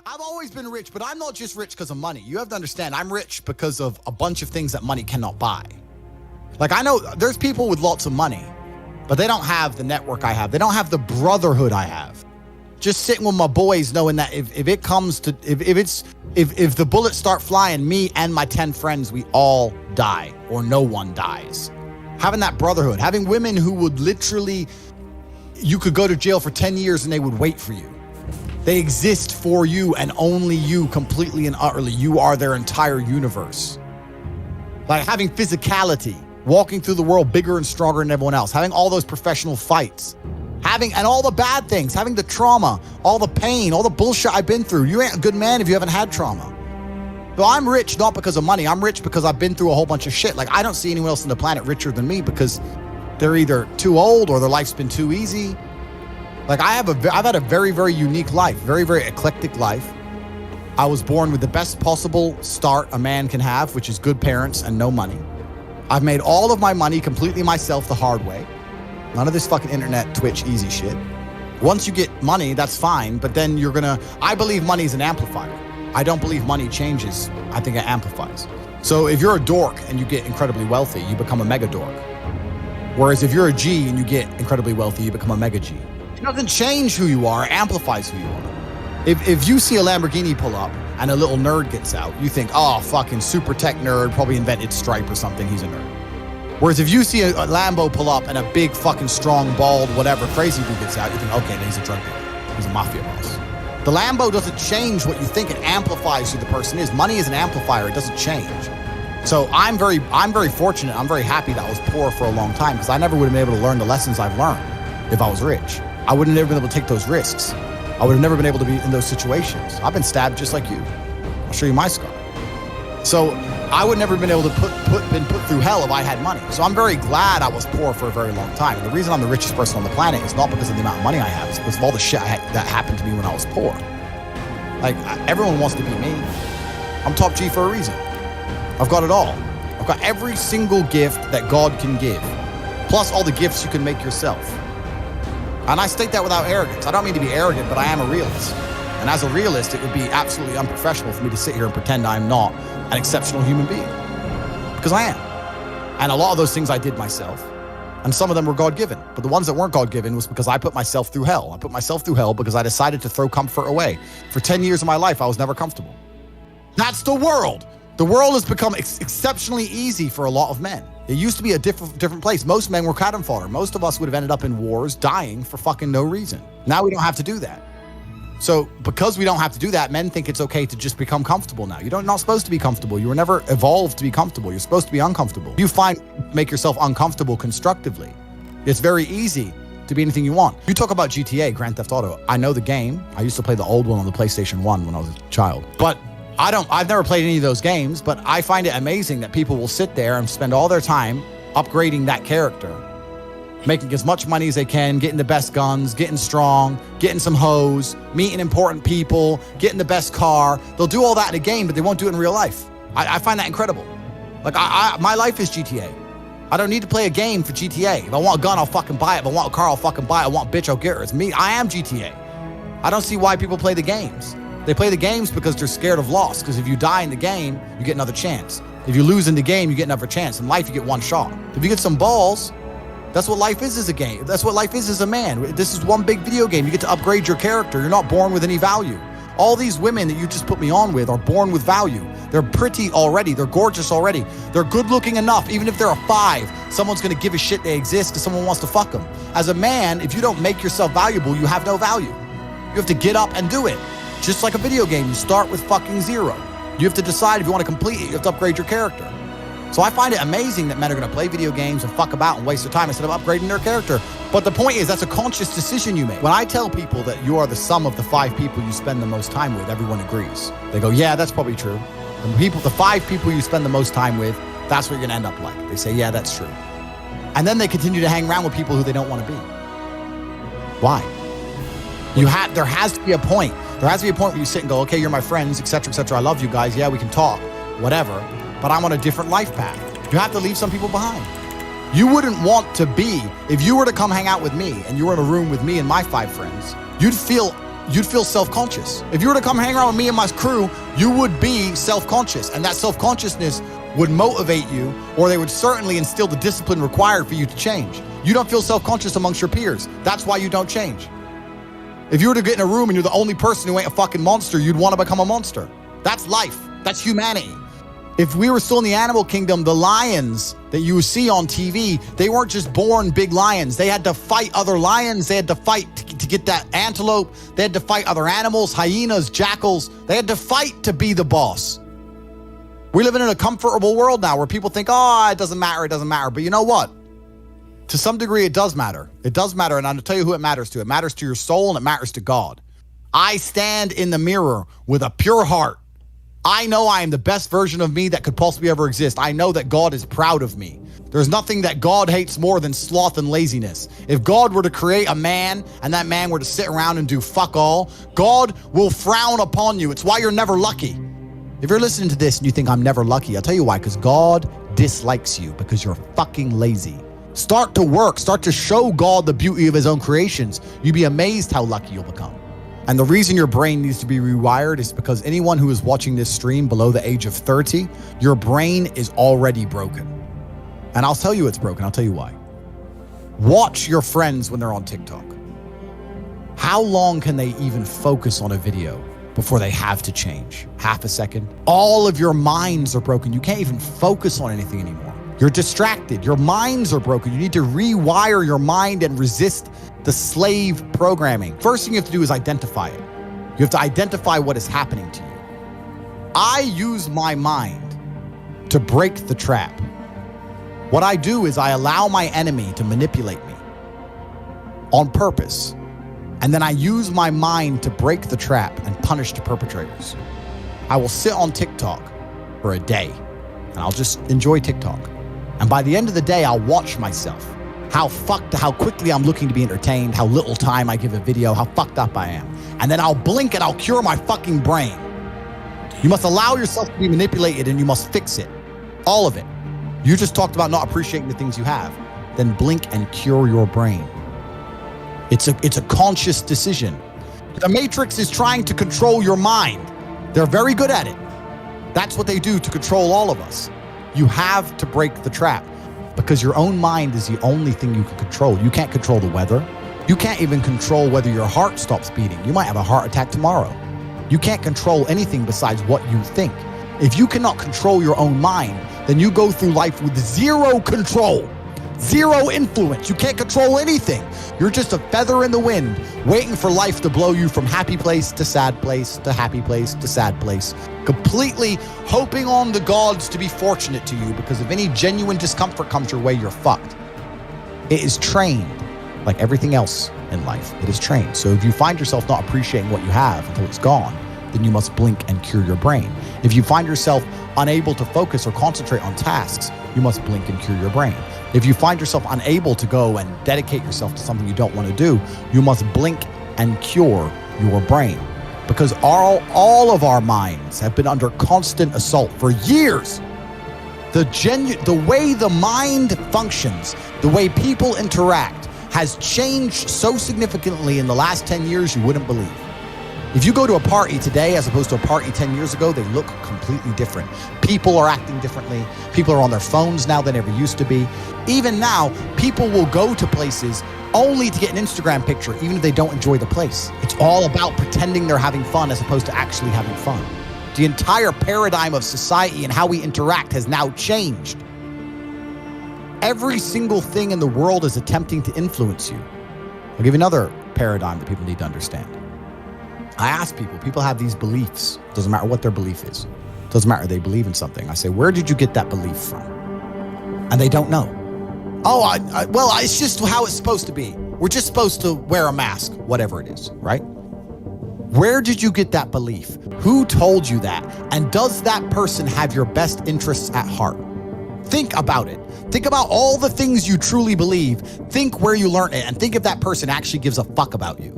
I've always been rich, but I'm not just rich because of money. You have to understand, I'm rich because of a bunch of things that money cannot buy. Like, I know there's people with lots of money, but they don't have the network I have. They don't have the brotherhood I have. Just sitting with my boys, knowing that if it comes to, if the bullets start flying, me and my 10 friends, we all die or no one dies. Having that brotherhood, having women who would literally, you could go to jail for 10 years and they would wait for you. They exist for you and only you, completely and utterly. You are their entire universe. Like having physicality, walking through the world bigger and stronger than everyone else, having all those professional fights, and all the bad things, having the trauma, all the pain, all the bullshit I've been through. You ain't a good man if you haven't had trauma. So I'm rich not because of money. I'm rich because I've been through a whole bunch of shit. Like, I don't see anyone else on the planet richer than me because they're either too old or their life's been too easy. Like, I've had a very, very unique life, very, very eclectic life. I was born with the best possible start a man can have, which is good parents and no money. I've made all of my money completely myself the hard way. None of this fucking internet, Twitch, easy shit. Once you get money, that's fine, but then I believe money is an amplifier. I don't believe money changes. I think it amplifies. So if you're a dork and you get incredibly wealthy, you become a mega dork. Whereas if you're a G and you get incredibly wealthy, you become a mega G. It doesn't change who you are, it amplifies who you are. If you see a Lamborghini pull up and a little nerd gets out, you think, oh, fucking super tech nerd, probably invented Stripe or something, he's a nerd. Whereas if you see a Lambo pull up and a big fucking strong, bald, whatever crazy dude gets out, you think, okay, he's a drug dealer. He's a mafia boss. The Lambo doesn't change what you think, it amplifies who the person is. Money is an amplifier, it doesn't change. So I'm very fortunate, I'm very happy that I was poor for a long time because I never would have been able to learn the lessons I've learned if I was rich. I would have never been able to take those risks. I would have never been able to be in those situations. I've been stabbed just like you. I'll show you my scar. So I would never have been able to been put through hell if I had money. So I'm very glad I was poor for a very long time. And the reason I'm the richest person on the planet is not because of the amount of money I have. It's because of all the shit that happened to me when I was poor. Like, everyone wants to be me. I'm top G for a reason. I've got it all. I've got every single gift that God can give, plus all the gifts you can make yourself. And I state that without arrogance. I don't mean to be arrogant, but I am a realist. And as a realist, it would be absolutely unprofessional for me to sit here and pretend I'm not an exceptional human being. Because I am. And a lot of those things I did myself. And some of them were God-given. But the ones that weren't God-given was because I put myself through hell. I put myself through hell because I decided to throw comfort away. For 10 years of my life, I was never comfortable. That's the world. The world has become exceptionally easy for a lot of men. It used to be a different place. Most men were cannon fodder. Most of us would have ended up in wars, dying for fucking no reason. Now we don't have to do that. So because we don't have to do that, men think it's okay to just become comfortable now. You're not supposed to be comfortable. You were never evolved to be comfortable. You're supposed to be uncomfortable. You make yourself uncomfortable constructively. It's very easy to be anything you want. You talk about GTA, Grand Theft Auto. I know the game. I used to play the old one on the PlayStation 1 when I was a child. But I've never played any of those games, but I find it amazing that people will sit there and spend all their time upgrading that character, making as much money as they can, getting the best guns, getting strong, getting some hoes, meeting important people, getting the best car. They'll do all that in a game, but they won't do it in real life. I find that incredible. Like, my life is GTA. I don't need to play a game for GTA. If I want a gun, I'll fucking buy it. If I want a car, I'll fucking buy it. I want a bitch, I'll get her. It's me. I am GTA. I don't see why people play the games. They play the games because they're scared of loss. Because if you die in the game, you get another chance. If you lose in the game, you get another chance. In life, you get one shot. If you get some balls, that's what life is as a game. That's what life is as a man. This is one big video game. You get to upgrade your character. You're not born with any value. All these women that you just put me on with are born with value. They're pretty already. They're gorgeous already. They're good looking enough. Even if they're a 5, someone's going to give a shit they exist because someone wants to fuck them. As a man, if you don't make yourself valuable, you have no value. You have to get up and do it. Just like a video game, you start with fucking 0. You have to decide if you want to complete it. You have to upgrade your character. So I find it amazing that men are going to play video games and fuck about and waste their time instead of upgrading their character. But the point is, that's a conscious decision you make. When I tell people that you are the sum of the 5 people you spend the most time with, everyone agrees. They go, yeah, that's probably true. The 5 people you spend the most time with, that's what you're going to end up like. They say, yeah, that's true. And then they continue to hang around with people who they don't want to be. Why? There has to be a point. There has to be a point where you sit and go, okay, you're my friends, etc., etc. I love you guys. Yeah, we can talk, whatever. But I'm on a different life path. You have to leave some people behind. You wouldn't want to be, if you were to come hang out with me and you were in a room with me and my 5 friends, you'd feel you'd feel self-conscious. If you were to come hang around with me and my crew, you would be self-conscious, and that self-consciousness would motivate you, or they would certainly instill the discipline required for you to change. You don't feel self-conscious amongst your peers. That's why you don't change. If you were to get in a room and you're the only person who ain't a fucking monster, you'd want to become a monster. That's life. That's humanity. If we were still in the animal kingdom, the lions that you see on TV, they weren't just born big lions. They had to fight other lions. They had to fight to get that antelope. They had to fight other animals, hyenas, jackals. They had to fight to be the boss. We're living in a comfortable world now where people think, oh, it doesn't matter, it doesn't matter. But you know what? To some degree, it does matter. It does matter, and I'll tell you who it matters to. It matters to your soul, and it matters to God. I stand in the mirror with a pure heart. I know I am the best version of me that could possibly ever exist. I know that God is proud of me. There's nothing that God hates more than sloth and laziness. If God were to create a man and that man were to sit around and do fuck all, God will frown upon you. It's why you're never lucky. If you're listening to this and you think I'm never lucky, I'll tell you why, because God dislikes you because you're fucking lazy. Start to work. Start to show God the beauty of his own creations. You'd be amazed how lucky you'll become. And the reason your brain needs to be rewired is because anyone who is watching this stream below the age of 30, your brain is already broken. And I'll tell you it's broken. I'll tell you why. Watch your friends when they're on TikTok. How long can they even focus on a video before they have to change? Half a second? All of your minds are broken. You can't even focus on anything anymore. You're distracted. Your minds are broken. You need to rewire your mind and resist the slave programming. First thing you have to do is identify it. You have to identify what is happening to you. I use my mind to break the trap. What I do is I allow my enemy to manipulate me on purpose. And then I use my mind to break the trap and punish the perpetrators. I will sit on TikTok for a day and I'll just enjoy TikTok. And by the end of the day, I'll watch myself. How quickly I'm looking to be entertained, how little time I give a video, how fucked up I am. And then I'll blink and I'll cure my fucking brain. You must allow yourself to be manipulated and you must fix it. All of it. You just talked about not appreciating the things you have. Then blink and cure your brain. It's a conscious decision. The Matrix is trying to control your mind. They're very good at it. That's what they do to control all of us. You have to break the trap because your own mind is the only thing you can control. You can't control the weather. You can't even control whether your heart stops beating. You might have a heart attack tomorrow. You can't control anything besides what you think. If you cannot control your own mind, then you go through life with zero control, zero influence. You can't control anything. You're just a feather in the wind, waiting for life to blow you from happy place to sad place to happy place to sad place, completely hoping on the gods to be fortunate to you, because if any genuine discomfort comes your way, you're fucked. It is trained, like everything else in life. It is trained. So if you find yourself not appreciating what you have until it's gone, then you must blink and cure your brain. If you find yourself unable to focus or concentrate on tasks, you must blink and cure your brain. If you find yourself unable to go and dedicate yourself to something you don't want to do, you must blink and cure your brain. Because all of our minds have been under constant assault for years. The way the mind functions, the way people interact, has changed so significantly in the last 10 years you wouldn't believe. If you go to a party today as opposed to a party 10 years ago, they look completely different. People are acting differently. People are on their phones now than ever used to be. Even now, people will go to places only to get an Instagram picture, even if they don't enjoy the place. It's all about pretending they're having fun as opposed to actually having fun. The entire paradigm of society and how we interact has now changed. Every single thing in the world is attempting to influence you. I'll give you another paradigm that people need to understand. I ask people have these beliefs. Doesn't matter what their belief is. Doesn't matter, they believe in something. I say, where did you get that belief from? And they don't know. Oh, it's just how it's supposed to be. We're just supposed to wear a mask, whatever it is, right? Where did you get that belief? Who told you that? And does that person have your best interests at heart? Think about it. Think about all the things you truly believe. Think where you learned it, and think if that person actually gives a fuck about you.